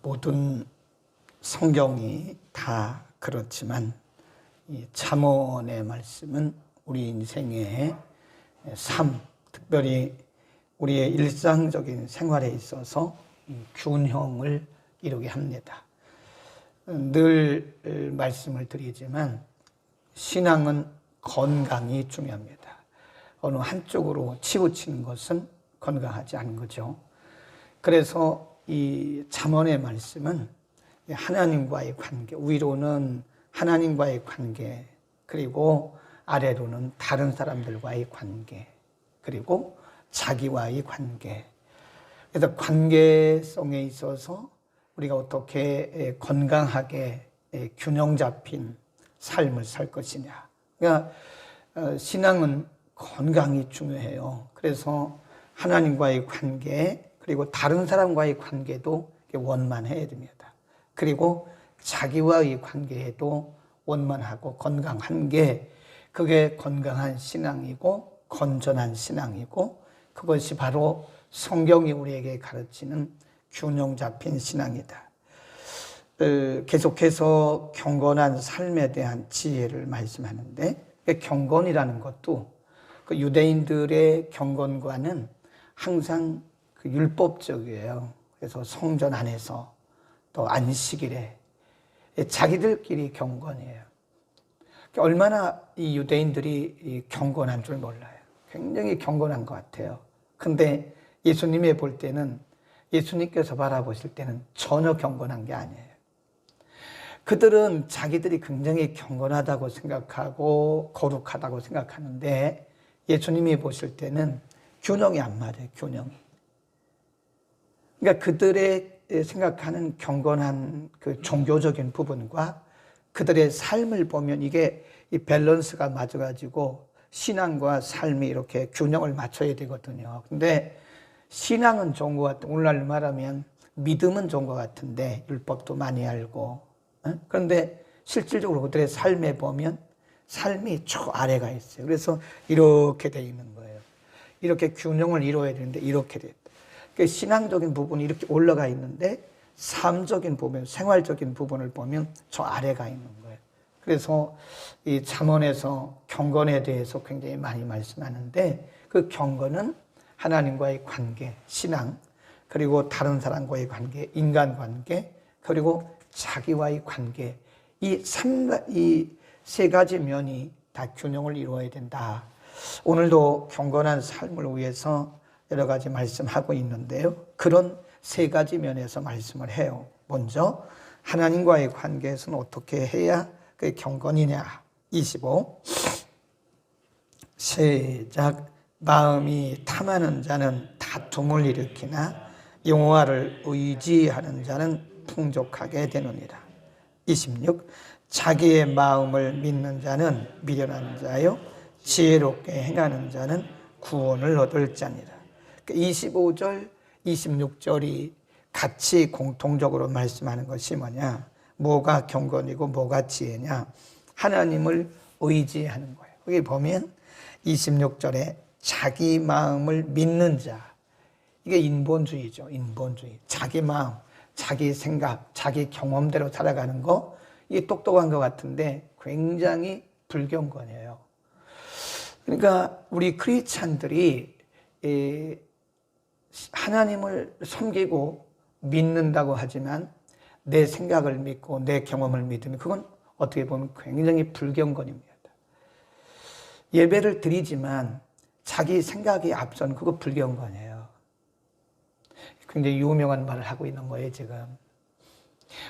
모든 성경이 다 그렇지만 이 잠언의 말씀은 우리 인생의 삶, 특별히 우리의 일상적인 생활에 있어서 균형을 이루게 합니다. 늘 말씀을 드리지만 신앙은 건강이 중요합니다. 어느 한쪽으로 치우치는 것은 건강하지 않은 거죠. 그래서 이 잠언의 말씀은 하나님과의 관계, 위로는 하나님과의 관계, 그리고 아래로는 다른 사람들과의 관계, 그리고 자기와의 관계. 그래서 관계성에 있어서 우리가 어떻게 건강하게 균형 잡힌 삶을 살 것이냐. 그러니까 신앙은 건강이 중요해요. 그래서 하나님과의 관계, 그리고 다른 사람과의 관계도 원만해야 됩니다. 그리고 자기와의 관계에도 원만하고 건강한 게 그게 건강한 신앙이고 건전한 신앙이고 그것이 바로 성경이 우리에게 가르치는 균형 잡힌 신앙이다. 계속해서 경건한 삶에 대한 지혜를 말씀하는데 경건이라는 것도 그 유대인들의 경건과는 항상 그 율법적이에요. 그래서 성전 안에서 또 안식일에 자기들끼리 경건이에요. 얼마나 이 유대인들이 경건한 줄 몰라요. 굉장히 경건한 것 같아요. 근데 예수님이 볼 때는, 예수님께서 바라보실 때는 전혀 경건한 게 아니에요. 그들은 자기들이 굉장히 경건하다고 생각하고 거룩하다고 생각하는데 예수님이 보실 때는 균형이 안 맞아요. 균형이. 그러니까 그들의 생각하는 경건한 그 종교적인 부분과 그들의 삶을 보면 이게 이 밸런스가 맞아가지고 신앙과 삶이 이렇게 균형을 맞춰야 되거든요. 근데 신앙은 좋은 것 같아요. 오늘날 말하면 믿음은 좋은 것 같은데 율법도 많이 알고, 그런데 실질적으로 그들의 삶에 보면 삶이 저 아래가 있어요. 그래서 이렇게 돼 있는 거예요. 이렇게 균형을 이루어야 되는데 이렇게 돼 있다. 그러니까 신앙적인 부분이 이렇게 올라가 있는데 삶적인 부분, 생활적인 부분을 보면 저 아래가 있는 거예요. 그래서 이 잠언에서 경건에 대해서 굉장히 많이 말씀하는데 그 경건은 하나님과의 관계, 신앙, 그리고 다른 사람과의 관계, 인간관계, 그리고 자기와의 관계, 이 세 가지 면이 다 균형을 이루어야 된다. 오늘도 경건한 삶을 위해서 여러 가지 말씀하고 있는데요. 그런 세 가지 면에서 말씀을 해요. 먼저 하나님과의 관계에서는 어떻게 해야 그게 경건이냐. 25 시작. 마음이 탐하는 자는 다툼을 일으키나 여호와를 의지하는 자는 풍족하게 되느니라. 26 자기의 마음을 믿는 자는 미련한 자요 지혜롭게 행하는 자는 구원을 얻을 자니라. 25절, 26절이 같이 공통적으로 말씀하는 것이 뭐냐? 뭐가 경건이고 뭐가 지혜냐? 하나님을 의지하는 거예요. 여기 보면 26절에 자기 마음을 믿는 자. 이게 인본주의죠. 인본주의. 자기 마음, 자기 생각, 자기 경험대로 살아가는 거, 이게 똑똑한 것 같은데 굉장히 불경건이에요. 그러니까 우리 크리스찬들이 하나님을 섬기고 믿는다고 하지만 내 생각을 믿고 내 경험을 믿으면 그건 어떻게 보면 굉장히 불경건입니다. 예배를 드리지만 자기 생각이 앞선 그거 불경건이에요. 굉장히 유명한 말을 하고 있는 거예요, 지금.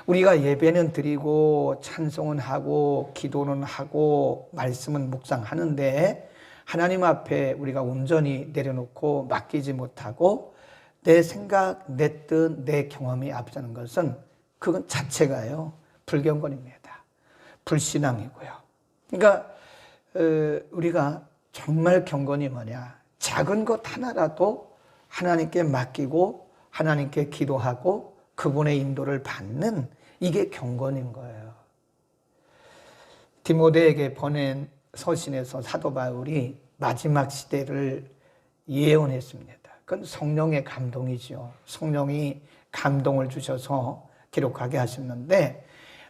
우리가 예배는 드리고 찬송은 하고 기도는 하고 말씀은 묵상하는데 하나님 앞에 우리가 온전히 내려놓고 맡기지 못하고 내 생각, 내 뜻, 내 경험이 앞서는 것은 그건 자체가요 불경건입니다. 불신앙이고요. 그러니까 우리가 정말 경건이 뭐냐? 작은 것 하나라도 하나님께 맡기고 하나님께 기도하고 그분의 인도를 받는 이게 경건인 거예요. 디모데에게 보낸 서신에서 사도 바울이 마지막 시대를 예언했습니다. 그건 성령의 감동이죠. 성령이 감동을 주셔서 기록하게 하셨는데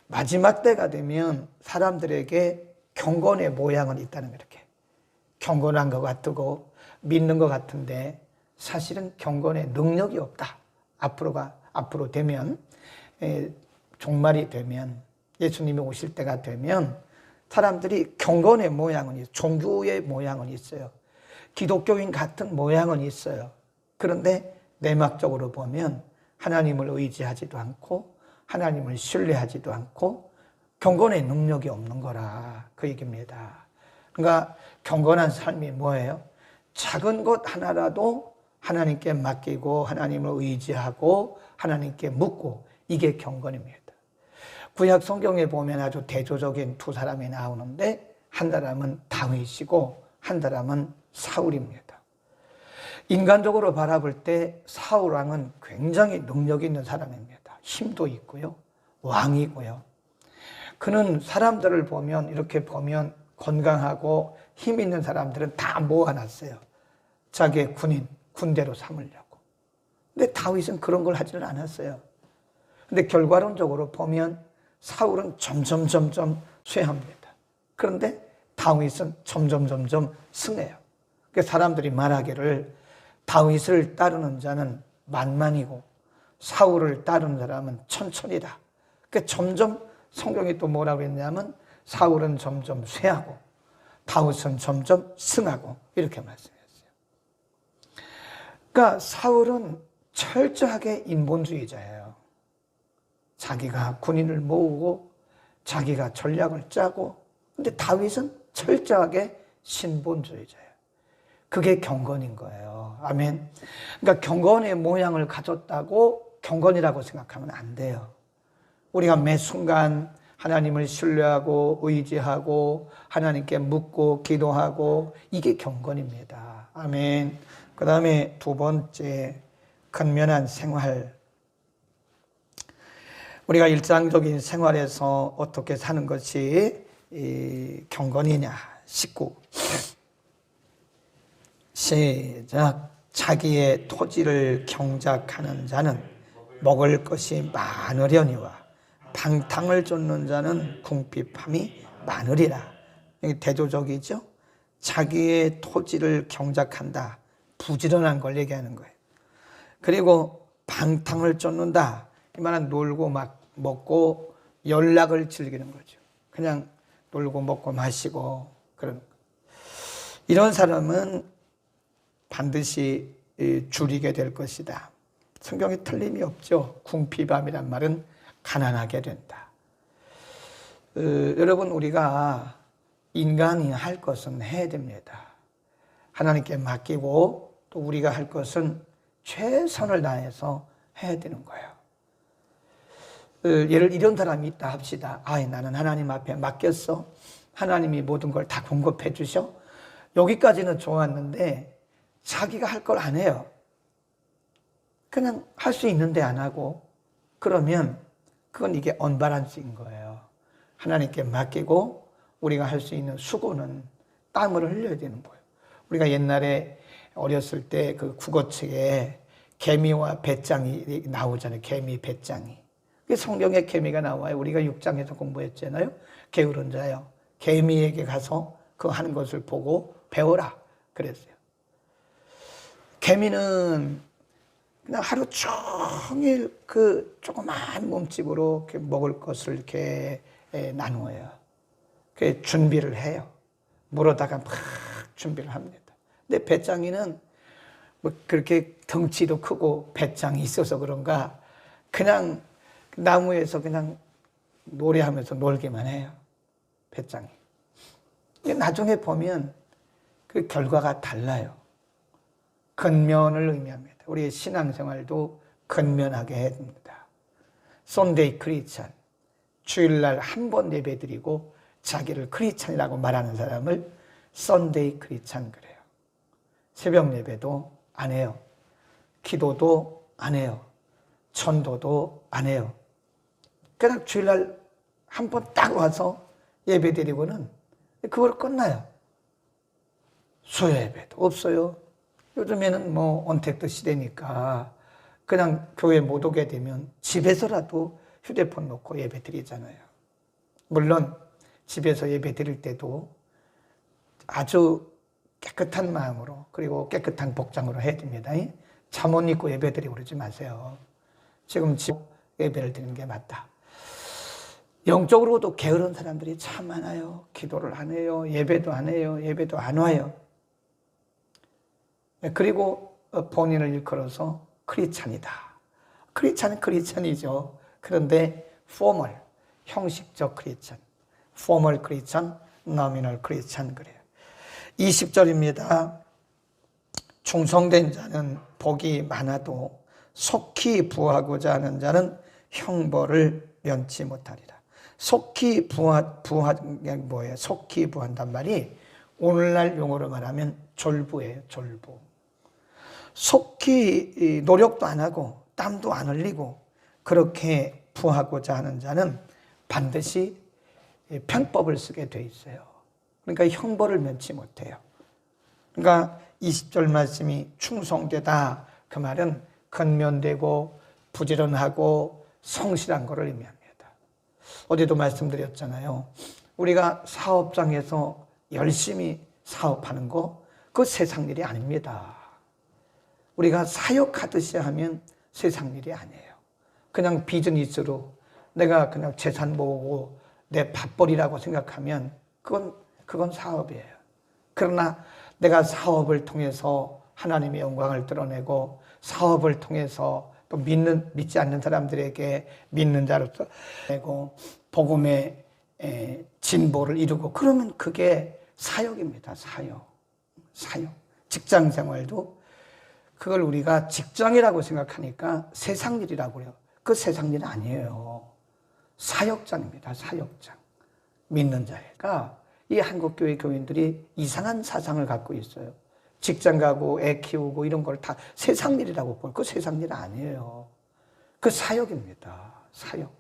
마지막 때가 되면 사람들에게 경건의 모양은 있다는 거예요. 이렇게 경건한 것 같고 믿는 것 같은데 사실은 경건의 능력이 없다. 앞으로 되면 종말이 되면 예수님이 오실 때가 되면 사람들이 경건의 모양은 있어요. 종교의 모양은 있어요. 기독교인 같은 모양은 있어요. 그런데 내막적으로 보면 하나님을 의지하지도 않고 하나님을 신뢰하지도 않고 경건의 능력이 없는 거라 그 얘기입니다. 그러니까 경건한 삶이 뭐예요? 작은 것 하나라도 하나님께 맡기고 하나님을 의지하고 하나님께 묻고 이게 경건입니다. 구약 성경에 보면 아주 대조적인 두 사람이 나오는데 한 사람은 다윗이고 한 사람은 사울입니다. 인간적으로 바라볼 때 사울 왕은 굉장히 능력 있는 사람입니다. 힘도 있고요. 왕이고요. 그는 사람들을 보면 이렇게 보면 건강하고 힘 있는 사람들은 다 모아놨어요. 자기의 군대로 삼으려고. 근데 다윗은 그런 걸 하지는 않았어요. 근데 결과론적으로 보면 사울은 점점 쇠합니다. 그런데 다윗은 점점 승해요. 그래서 사람들이 말하기를 다윗을 따르는 자는 만만이고 사울을 따르는 사람은 천천이다. 그러니까 점점 성경이 또 뭐라고 했냐면 사울은 점점 쇠하고 다윗은 점점 승하고 이렇게 말씀했어요. 그러니까 사울은 철저하게 인본주의자예요. 자기가 군인을 모으고 자기가 전략을 짜고 근데 다윗은 철저하게 신본주의자예요. 그게 경건인 거예요. 아멘. 그러니까 경건의 모양을 가졌다고 경건이라고 생각하면 안 돼요. 우리가 매 순간 하나님을 신뢰하고 의지하고 하나님께 묻고 기도하고 이게 경건입니다. 아멘. 그 다음에 두 번째 근면한 생활. 우리가 일상적인 생활에서 어떻게 사는 것이 경건이냐. 19. 시작. 자기의 토지를 경작하는 자는 먹을 것이 많으려니와 방탕을 쫓는 자는 궁핍함이 많으리라. 이게 대조적이죠. 자기의 토지를 경작한다. 부지런한 걸 얘기하는 거예요. 그리고 방탕을 쫓는다. 이 말은 놀고 막 먹고 연락을 즐기는 거죠. 그냥 놀고 먹고 마시고 그런. 이런 사람은 반드시 줄이게 될 것이다. 성경에 틀림이 없죠. 궁핍함이란 말은 가난하게 된다. 여러분 우리가 인간이 할 것은 해야 됩니다. 하나님께 맡기고 또 우리가 할 것은 최선을 다해서 해야 되는 거예요. 예를 이런 사람이 있다 합시다. 나는 하나님 앞에 맡겼어. 하나님이 모든 걸 다 공급해 주셔. 여기까지는 좋았는데 자기가 할 걸 안 해요. 그냥 할 수 있는데 안 하고 그러면 그건 이게 언밸런스인 거예요. 하나님께 맡기고 우리가 할 수 있는 수고는 땀을 흘려야 되는 거예요. 우리가 옛날에 어렸을 때 그 국어책에 개미와 배짱이 나오잖아요. 개미, 배짱이. 성경에 개미가 나와요. 우리가 6장에서 공부했잖아요. 게으른 자요. 개미에게 가서 그 하는 것을 보고 배워라. 그랬어요. 개미는 그냥 하루 종일 그 조그마한 몸집으로 이렇게 먹을 것을 이렇게 나누어요. 그 준비를 해요. 물어다가 막 준비를 합니다. 근데 배짱이는 뭐 그렇게 덩치도 크고 배짱이 있어서 그런가 그냥 나무에서 그냥 노래하면서 놀기만 해요. 배짱이. 나중에 보면 그 결과가 달라요. 근면을 의미합니다. 우리의 신앙생활도 근면하게 해야 됩니다. 썬데이 크리스찬, 주일날 한 번 예배드리고 자기를 크리스찬이라고 말하는 사람을 썬데이 크리스찬 그래요. 새벽 예배도 안 해요. 기도도 안 해요. 전도도 안 해요. 그냥 주일날 한 번 딱 와서 예배드리고는 그걸 끝나요. 수요 예배도 없어요. 요즘에는 뭐 언택트 시대니까 그냥 교회 못 오게 되면 집에서라도 휴대폰 놓고 예배 드리잖아요. 물론 집에서 예배 드릴 때도 아주 깨끗한 마음으로 그리고 깨끗한 복장으로 해야 됩니다. 잠옷 입고 예배 드리고 그러지 마세요. 지금 집 예배를 드리는 게 맞다. 영적으로도 게으른 사람들이 참 많아요. 기도를 안 해요. 예배도 안 해요. 예배도 안 와요. 그리고 본인을 일컬어서 크리스찬이다. 크리스찬은 크리스찬이죠. 그런데 포멀, 형식적 크리스찬, 포멀 크리스찬, 노미널 크리스찬 그래요. 20절입니다. 충성된 자는 복이 많아도 속히 부하고자 하는 자는 형벌을 면치 못하리라. 속히 뭐예요? 속히 부한단 말이 오늘날 용어로 말하면 졸부예요. 졸부. 속히 노력도 안 하고 땀도 안 흘리고 그렇게 부하고자 하는 자는 반드시 편법을 쓰게 돼 있어요. 그러니까 형벌을 면치 못해요. 그러니까 20절 말씀이 충성되다. 그 말은 근면되고 부지런하고 성실한 것을 의미합니다. 어제도 말씀드렸잖아요. 우리가 사업장에서 열심히 사업하는 거, 그거 세상 일이 아닙니다. 우리가 사역하듯이 하면 세상 일이 아니에요. 그냥 비즈니스로 내가 그냥 재산 모으고 내 밥벌이라고 생각하면 그건 사업이에요. 그러나 내가 사업을 통해서 하나님의 영광을 드러내고 사업을 통해서 또 믿지 않는 사람들에게 믿는 자로서 되고 복음의 진보를 이루고 그러면 그게 사역입니다. 사역. 직장 생활도 그걸 우리가 직장이라고 생각하니까 세상 일이라고 해요. 그 세상 일 아니에요. 사역장입니다. 사역장. 믿는 자가 이 한국교회 교인들이 이상한 사상을 갖고 있어요. 직장 가고 애 키우고 이런 걸 다 세상 일이라고 보고 그 세상 일 아니에요. 그 사역입니다. 사역.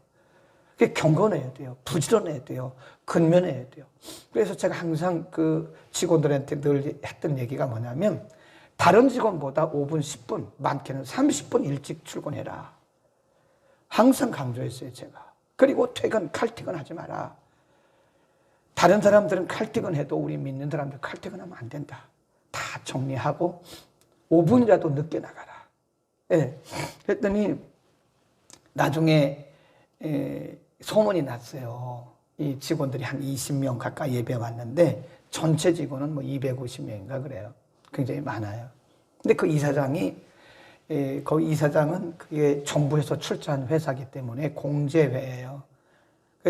그게 경건해야 돼요. 부지런해야 돼요. 근면해야 돼요. 그래서 제가 항상 그 직원들한테 늘 했던 얘기가 뭐냐면 다른 직원보다 5분, 10분, 많게는 30분 일찍 출근해라. 항상 강조했어요, 제가. 그리고 칼퇴근 하지 마라. 다른 사람들은 칼퇴근해도 우리 믿는 사람들 칼퇴근하면 안 된다. 다 정리하고 5분이라도 늦게 나가라. 예. 그랬더니 나중에 소문이 났어요. 이 직원들이 한 20명 가까이 예배 왔는데 전체 직원은 뭐 250명인가 그래요. 굉장히 많아요. 근데 그 이사장이 거기 이사장은 그게 정부에서 출자한 회사이기 때문에 공제회예요.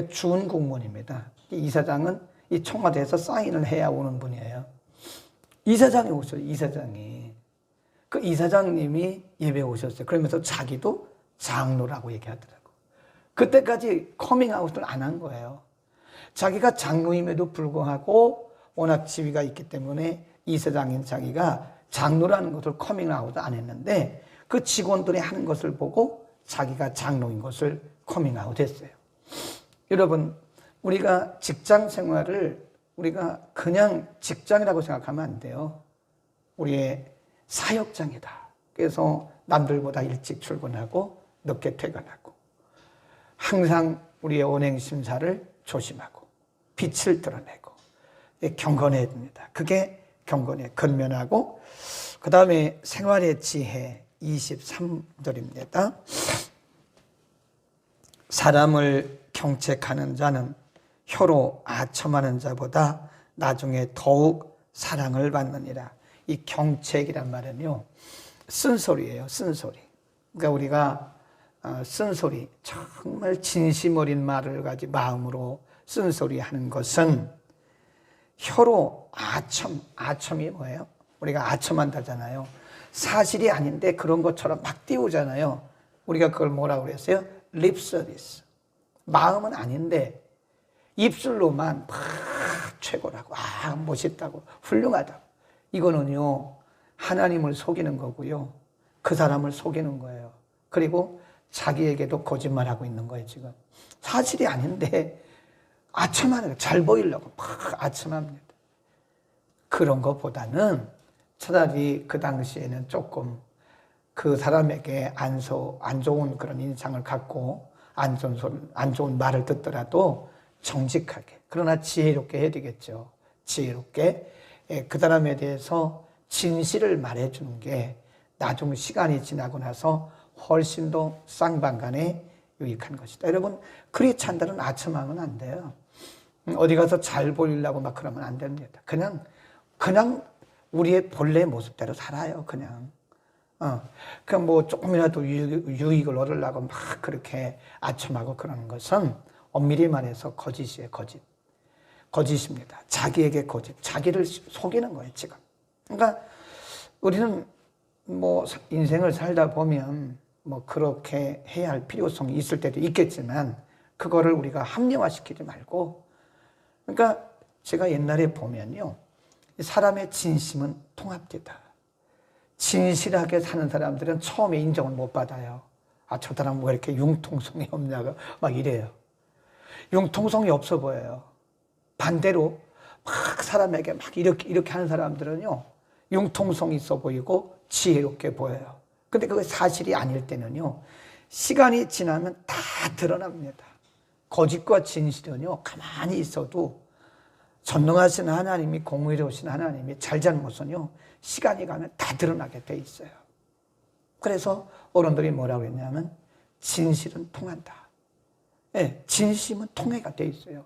준 공무원입니다. 이 이사장은 이 청와대에서 사인을 해야 오는 분이에요. 이사장이 오셨어요. 이사장이. 그 이사장님이 예배에 오셨어요. 그러면서 자기도 장로라고 얘기하더라고. 그때까지 커밍아웃을 안 한 거예요. 자기가 장로임에도 불구하고 워낙 지위가 있기 때문에 이사장인 자기가 장로라는 것을 커밍아웃 안 했는데 그 직원들이 하는 것을 보고 자기가 장로인 것을 커밍아웃 했어요. 여러분, 우리가 직장 생활을 우리가 그냥 직장이라고 생각하면 안 돼요. 우리의 사역장이다. 그래서 남들보다 일찍 출근하고 늦게 퇴근하고 항상 우리의 언행 심사를 조심하고 빛을 드러내고 경건해야 됩니다. 그게 경건의 근면하고 그 다음에 생활의 지혜 23절입니다. 사람을 경책하는 자는 혀로 아첨하는 자보다 나중에 더욱 사랑을 받느니라. 이 경책이란 말은요, 쓴소리예요. 쓴소리. 그러니까 우리가 쓴소리, 정말 진심 어린 말을 가지고 마음으로 쓴소리하는 것은 혀로 아첨이 뭐예요? 우리가 아첨한다잖아요. 사실이 아닌데 그런 것처럼 막 띄우잖아요. 우리가 그걸 뭐라고 그랬어요? 립 서비스. 마음은 아닌데 입술로만 막 최고라고, 멋있다고, 훌륭하다고. 이거는요, 하나님을 속이는 거고요. 그 사람을 속이는 거예요. 그리고 자기에게도 거짓말하고 있는 거예요, 지금. 사실이 아닌데 아첨하는 거, 잘 보이려고 막 아첨합니다. 그런 것보다는 차라리 그 당시에는 조금 그 사람에게 안 좋은 그런 인상을 갖고 안 좋은 말을 듣더라도 정직하게, 그러나 지혜롭게 해야 되겠죠. 지혜롭게 그 사람에 대해서 진실을 말해주는 게 나중 시간이 지나고 나서 훨씬 더 쌍방간에 유익한 것이다. 여러분, 크리스찬들은 아첨하면 안 돼요. 어디 가서 잘 보이려고 막 그러면 안 됩니다. 그냥 우리의 본래 모습대로 살아요. 그냥 뭐 조금이라도 유익을 얻으려고 막 그렇게 아첨하고 그러는 것은 엄밀히 말해서 거짓이에요. 거짓입니다. 자기에게 거짓, 자기를 속이는 거예요, 지금. 그러니까 우리는 뭐 인생을 살다 보면 뭐 그렇게 해야 할 필요성이 있을 때도 있겠지만 그거를 우리가 합리화시키지 말고, 그러니까 제가 옛날에 보면요, 사람의 진심은 통합되다. 진실하게 사는 사람들은 처음에 인정을 못 받아요. 저 사람 왜 이렇게 융통성이 없냐고 막 이래요. 융통성이 없어 보여요. 반대로 막 사람에게 막 이렇게 하는 사람들은요, 융통성이 있어 보이고 지혜롭게 보여요. 근데 그게 사실이 아닐 때는요, 시간이 지나면 다 드러납니다. 거짓과 진실은요, 가만히 있어도 전능하신 하나님이, 공의로우신 하나님이 잘잘못은요, 시간이 가면 다 드러나게 돼 있어요. 그래서 어른들이 뭐라고 했냐면 진실은 통한다. 네, 진심은 통해가 돼 있어요.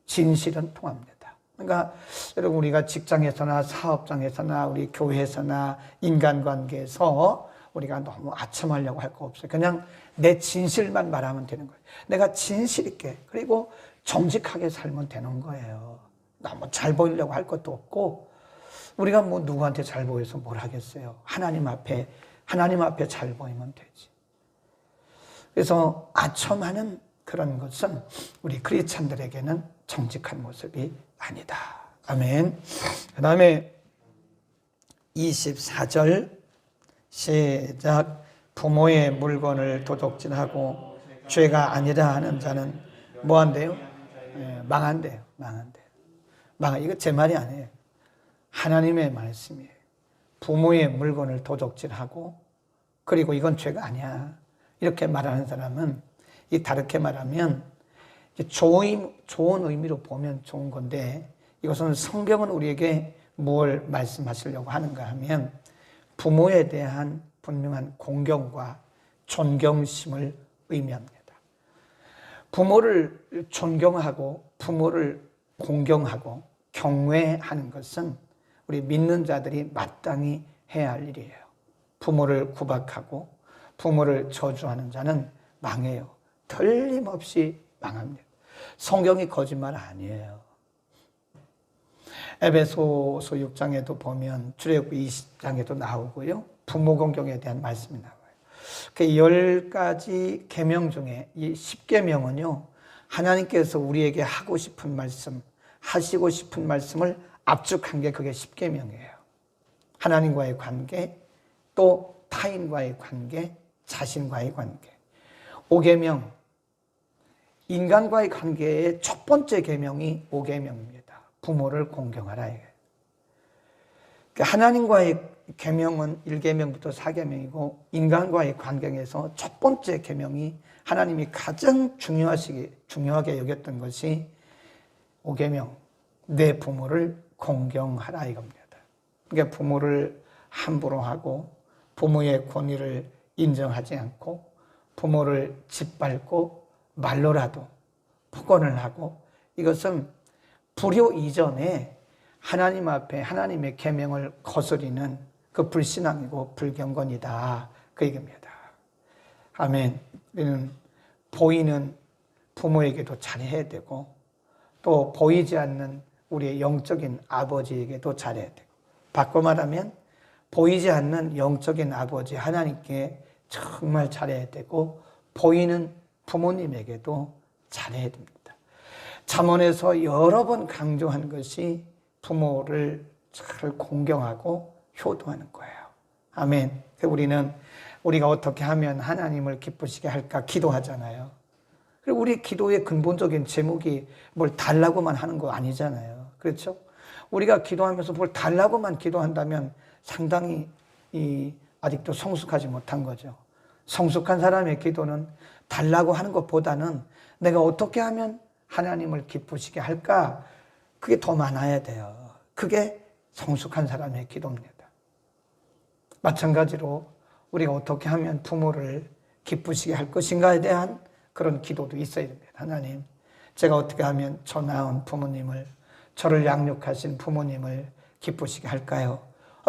진실은 통합니다. 그러니까 여러분, 우리가 직장에서나 사업장에서나 우리 교회에서나 인간관계에서 우리가 너무 아첨하려고 할 거 없어요. 그냥 내 진실만 말하면 되는 거예요. 내가 진실 있게 그리고 정직하게 살면 되는 거예요. 너무 잘 보이려고 할 것도 없고, 우리가 뭐 누구한테 잘 보여서 뭘 하겠어요. 하나님 앞에 잘 보이면 되지. 그래서 아첨하는 그런 것은 우리 크리스찬들에게는 정직한 모습이 아니다. 아멘. 그 다음에 24절 시작. 부모의 물건을 도둑질하고 죄가 아니라 하는 자는 뭐한대요? 망한대요. 이거 제 말이 아니에요. 하나님의 말씀이에요. 부모의 물건을 도둑질하고, 그리고 이건 죄가 아니야, 이렇게 말하는 사람은, 다르게 말하면 좋은 의미로 보면 좋은 건데, 이것은 성경은 우리에게 뭘 말씀하시려고 하는가 하면 부모에 대한 분명한 공경과 존경심을 의미합니다. 부모를 존경하고 부모를 공경하고 경외하는 것은 우리 믿는 자들이 마땅히 해야 할 일이에요. 부모를 구박하고 부모를 저주하는 자는 망해요. 틀림없이 망합니다. 성경이 거짓말 아니에요. 에베소서 6장에도 보면 출애굽기 20장에도 나오고요, 부모 공경에 대한 말씀이 나와요. 그 10가지 계명 중에 이 10계명은요, 하나님께서 우리에게 하고 싶은 말씀, 하시고 싶은 말씀을 압축한 게 그게 10계명이에요. 하나님과의 관계, 또 타인과의 관계, 자신과의 관계. 5계명, 인간과의 관계의 첫 번째 계명이 5계명입니다. 부모를 공경하라. 하나님과의 계명은 1계명부터 4계명이고, 인간과의 관계에서 첫 번째 계명이 하나님이 가장 중요하게 여겼던 것이 5계명, 내 부모를 공경하라 이겁니다. 그러니까 부모를 함부로 하고 부모의 권위를 인정하지 않고 부모를 짓밟고 말로라도 폭언을 하고, 이것은 불효 이전에 하나님 앞에 하나님의 계명을 거스리는 그 불신앙이고 불경건이다, 그 얘기입니다. 아멘. 우리는 보이는 부모에게도 잘해야 되고, 또 보이지 않는 우리의 영적인 아버지에게도 잘해야 되고, 바꿔 말하면 보이지 않는 영적인 아버지 하나님께 정말 잘해야 되고, 보이는 부모님에게도 잘해야 됩니다. 잠언에서 여러 번 강조한 것이 부모를 잘 공경하고 효도하는 거예요. 아멘. 우리가 어떻게 하면 하나님을 기쁘시게 할까 기도하잖아요. 그리고 우리 기도의 근본적인 제목이 뭘 달라고만 하는 거 아니잖아요. 그렇죠? 우리가 기도하면서 뭘 달라고만 기도한다면 상당히 아직도 성숙하지 못한 거죠. 성숙한 사람의 기도는 달라고 하는 것보다는 내가 어떻게 하면 하나님을 기쁘시게 할까? 그게 더 많아야 돼요. 그게 성숙한 사람의 기도입니다. 마찬가지로 우리가 어떻게 하면 부모를 기쁘시게 할 것인가에 대한 그런 기도도 있어야 됩니다. 하나님, 제가 어떻게 하면 저 낳은 부모님을, 저를 양육하신 부모님을 기쁘시게 할까요?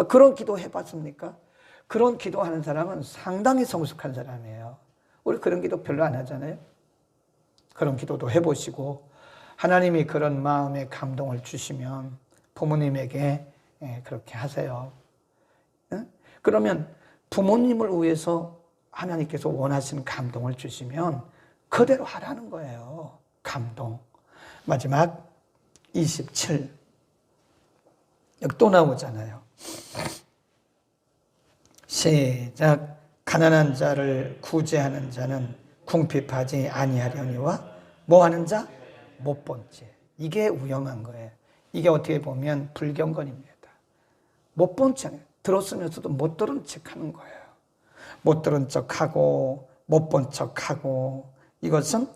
그런 기도 해봤습니까? 그런 기도하는 사람은 상당히 성숙한 사람이에요. 우리 그런 기도 별로 안 하잖아요. 그런 기도도 해보시고 하나님이 그런 마음에 감동을 주시면 부모님에게 그렇게 하세요. 그러면 부모님을 위해서 하나님께서 원하시는 감동을 주시면 그대로 하라는 거예요. 감동. 마지막 27. 여기 또 나오잖아요. 시작. 가난한 자를 구제하는 자는 궁핍하지 아니하려니와 뭐하는 자? 못 본 죄. 이게 위험한 거예요. 이게 어떻게 보면 불경건입니다. 못 본 척, 들었으면서도 못 들은 척하는 거예요. 못 들은 척하고 못 본 척하고 이것은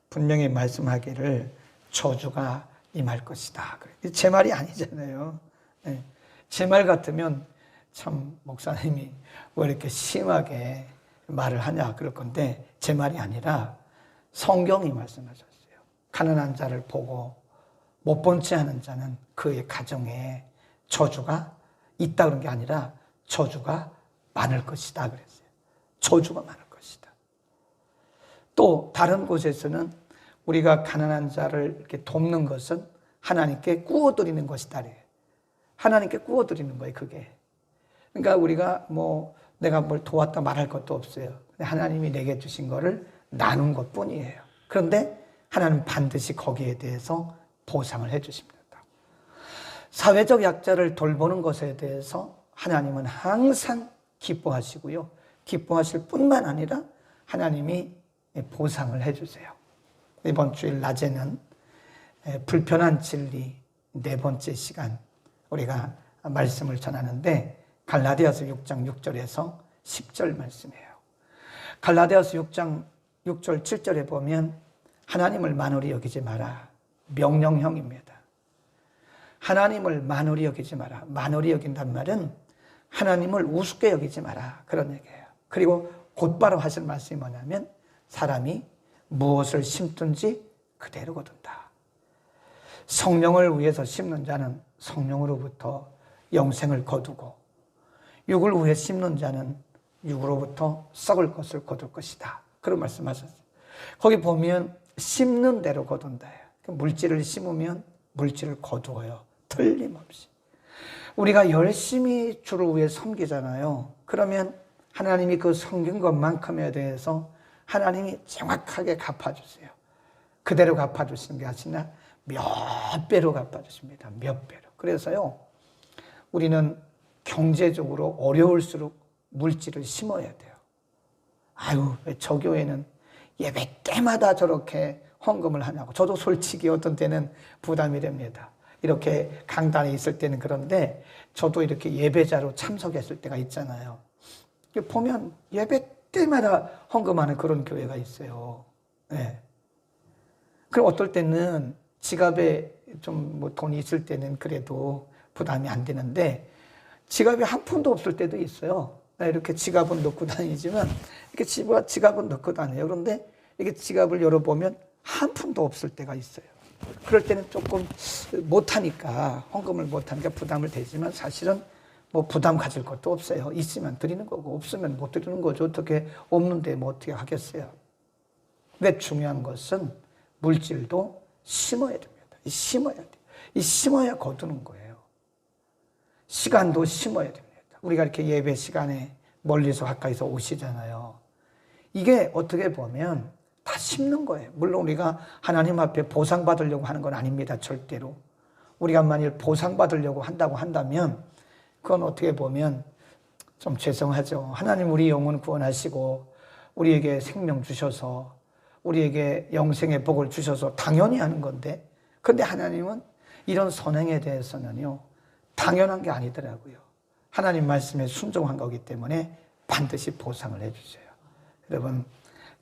분명히 말씀하기를 저주가 임할 것이다. 제 말이 아니잖아요. 제 말 같으면 참 목사님이 왜 이렇게 심하게 말을 하냐 그럴 건데 제 말이 아니라 성경이 말씀하셨어요. 가난한 자를 보고 못 본 채 하는 자는 그의 가정에 저주가 있다 그런 게 아니라 저주가 많을 것이다 그랬어요. 저주가 많을 것이다. 또 다른 곳에서는 우리가 가난한 자를 이렇게 돕는 것은 하나님께 구워드리는 것이다. 하나님께 구워드리는 거예요, 그게. 그러니까 우리가 내가 뭘 도왔다 말할 것도 없어요. 하나님이 내게 주신 거를 나눈 것 뿐이에요. 그런데 하나님은 반드시 거기에 대해서 보상을 해 주십니다. 사회적 약자를 돌보는 것에 대해서 하나님은 항상 기뻐하시고요. 기뻐하실 뿐만 아니라 하나님이 보상을 해 주세요. 이번 주일 낮에는 불편한 진리 4번째 시간 우리가 말씀을 전하는데 갈라디아서 6장 6절에서 10절 말씀이에요. 갈라디아서 6장 6절 7절에 보면 하나님을 만홀히 여기지 마라. 명령형입니다. 하나님을 만홀히 여기지 마라. 만홀히 여긴단 말은 하나님을 우습게 여기지 마라. 그런 얘기예요. 그리고 곧바로 하실 말씀이 뭐냐면 사람이 무엇을 심든지 그대로 거둔다. 성령을 위해서 심는 자는 성령으로부터 영생을 거두고 육을 위해 심는 자는 육으로부터 썩을 것을 거둘 것이다. 그런 말씀하셨어요. 거기 보면 심는 대로 거둔다. 물질을 심으면 물질을 거두어요. 틀림없이. 우리가 열심히 주를 위해 섬기잖아요. 그러면 하나님이 그 섬긴 것만큼에 대해서 하나님이 정확하게 갚아주세요. 그대로 갚아주시는 게 아니라 몇 배로 갚아주십니다. 몇 배로. 그래서요, 우리는 경제적으로 어려울수록 물질을 심어야 돼요. 아유, 왜 저 교회는 예배 때마다 저렇게 헌금을 하냐고. 저도 솔직히 어떤 때는 부담이 됩니다. 이렇게 강단에 있을 때는 그런데 저도 이렇게 예배자로 참석했을 때가 있잖아요. 보면 예배 때마다 헌금하는 그런 교회가 있어요. 네. 그럼 어떨 때는 지갑에 좀 돈이 있을 때는 그래도 부담이 안 되는데 지갑에 한 푼도 없을 때도 있어요. 이렇게 지갑은 넣고 다니지만 이렇게 지갑은 넣고 다녀요. 그런데 이렇게 지갑을 열어보면 한 푼도 없을 때가 있어요. 그럴 때는 조금 못하니까 헌금을 못하니까 부담을 되지만 사실은 부담 가질 것도 없어요. 있으면 드리는 거고 없으면 못 드리는 거죠. 어떻게 없는데 어떻게 하겠어요. 근데 중요한 것은 물질도 심어야 됩니다. 심어야 돼요. 이 심어야 거두는 거예요. 시간도 심어야 됩니다. 우리가 이렇게 예배 시간에 멀리서 가까이서 오시잖아요. 이게 어떻게 보면 다 심는 거예요. 물론 우리가 하나님 앞에 보상받으려고 하는 건 아닙니다. 절대로. 우리가 만일 보상받으려고 한다고 한다면 그건 어떻게 보면 좀 죄송하죠. 하나님 우리 영혼 구원하시고 우리에게 생명 주셔서 우리에게 영생의 복을 주셔서 당연히 하는 건데 그런데 하나님은 이런 선행에 대해서는요. 당연한 게 아니더라고요. 하나님 말씀에 순종한 거기 때문에 반드시 보상을 해주세요. 여러분,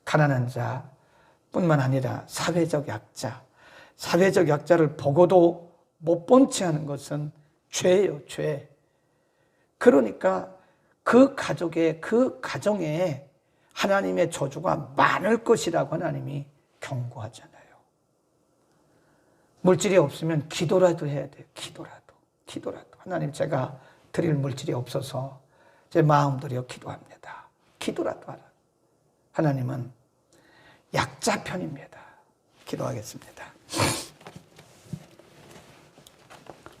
가난한 자뿐만 아니라 사회적 약자를 보고도 못 본 채 하는 것은 죄예요, 죄. 그러니까 그 가정에 하나님의 저주가 많을 것이라고 하나님이 경고하잖아요. 물질이 없으면 기도라도 해야 돼요. 기도라도. 하나님, 제가 드릴 물질이 없어서 제 마음 들여 기도합니다. 기도라도 하라. 하나님은 약자 편입니다. 기도하겠습니다.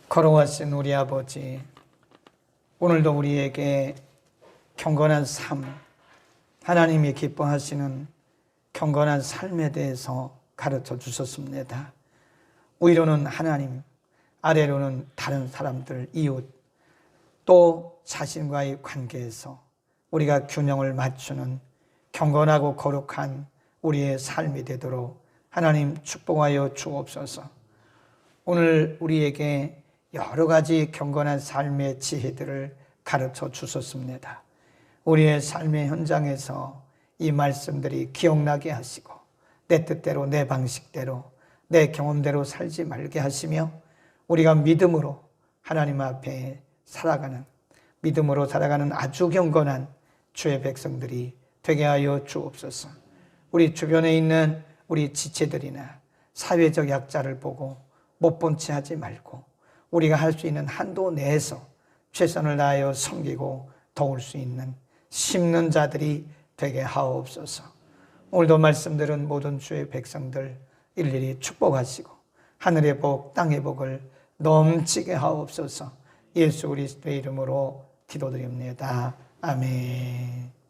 걸어가신 우리 아버지, 오늘도 우리에게 경건한 삶, 하나님이 기뻐하시는 경건한 삶에 대해서 가르쳐 주셨습니다. 위로는 하나님, 아래로는 다른 사람들, 이웃, 또 자신과의 관계에서 우리가 균형을 맞추는 경건하고 거룩한 우리의 삶이 되도록 하나님 축복하여 주옵소서. 오늘 우리에게 여러 가지 경건한 삶의 지혜들을 가르쳐 주셨습니다. 우리의 삶의 현장에서 이 말씀들이 기억나게 하시고 내 뜻대로, 내 방식대로, 내 경험대로 살지 말게 하시며 우리가 믿음으로 하나님 앞에 믿음으로 살아가는 아주 경건한 주의 백성들이 되게 하여 주옵소서. 우리 주변에 있는 우리 지체들이나 사회적 약자를 보고 못 본 채 하지 말고 우리가 할 수 있는 한도 내에서 최선을 다하여 섬기고 도울 수 있는 심는 자들이 되게 하옵소서. 오늘도 말씀 들은 모든 주의 백성들 일일이 축복하시고 하늘의 복, 땅의 복을 넘치게 하옵소서. 예수 그리스도의 이름으로 기도드립니다. 아멘.